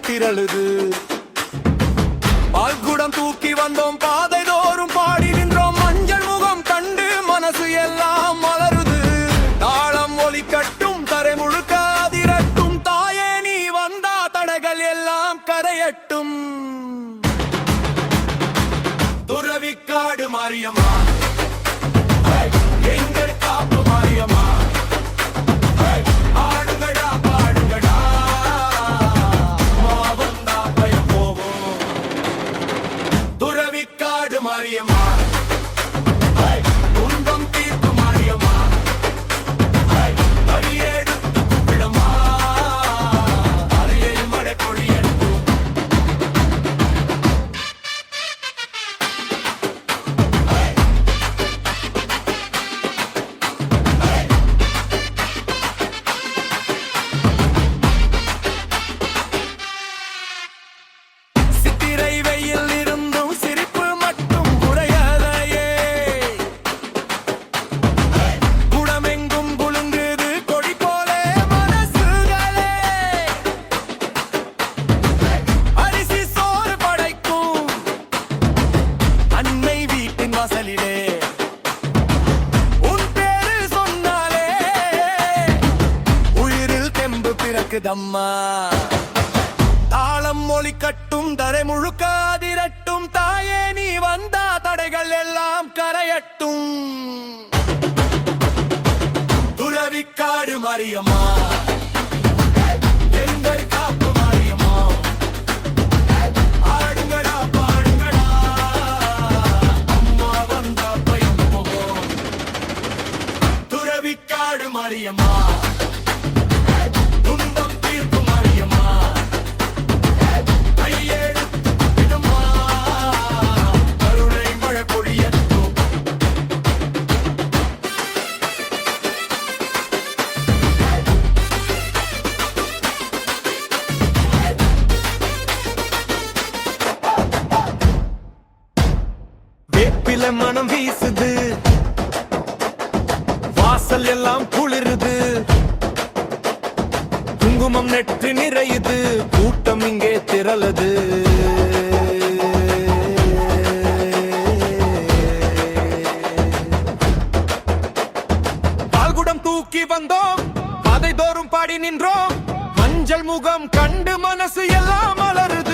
திரளுது. பால்குடம் தூக்கி வந்தோம், பாதை தோறும் பாடி நின்றோம். மஞ்சள் முகம் கண்டு மனசு எல்லாம் மலருது. தாளம் ஒலி கட்டும், தரை முழுக்க அதிரட்டும். தாயே நீ வந்தா தடைகள் எல்லாம் கரையட்டும். துறவிக்காடு மாரியம்மா, எங்கள் காப்பு மாரியம்மா, ஆடுங்கடா பாடுங்கடா, மாவந்தா பயம் போவோம். துறவிக்காடு மாரியம்மா, துன்பம் தீர்ப்பு மாரியம்மா, அடியெடுத்து கும்பிடம்மா, அலையை மழை பொழியட்டும். சித்திரை வெயில் இருந்தும் சிரிப்பு மட்டும் குறையலையே. குடமெங்கும் குலுங்குது கொடி போலே மனசுகளே. அரிசி சோறு படைக்கும் அன்னை வீட்டின் வாசலிலே. உன் பேரு சொன்னாலே உயிரில் தெம்பு பிறக்குதம்மா. தாளம் ஒலி கட்டும், தரை முழுக்க அதிரட்டும். தாயே நீ வந்தா தடைகள் எல்லாம் கரையட்டும். துறவிக்காடு மாரியம்மா, எங்கள் காப்பு மாரியம்மா, ஆடுங்கடா பாடுங்கடா, அம்மா வந்தா பயம் போகும். துறவிக்காடு மாரியம்மா, துன்பம் தீர்ப்பு மாரியம்மா, கையெடுத்து கும்பிடுமா, கருணை மழை பொழியட்டும். வேப்பில மனம் வீசுது, வாசல் எல்லாம் குளிருது. குங்குமம் நெற்றி நிறையுது, கூட்டம் இங்கே திரளுது. பால்குடம் தூக்கி வந்தோம், பாதை தோறும் பாடி நின்றோம். மஞ்சள் முகம் கண்டு மனசு எல்லாம் மலருது.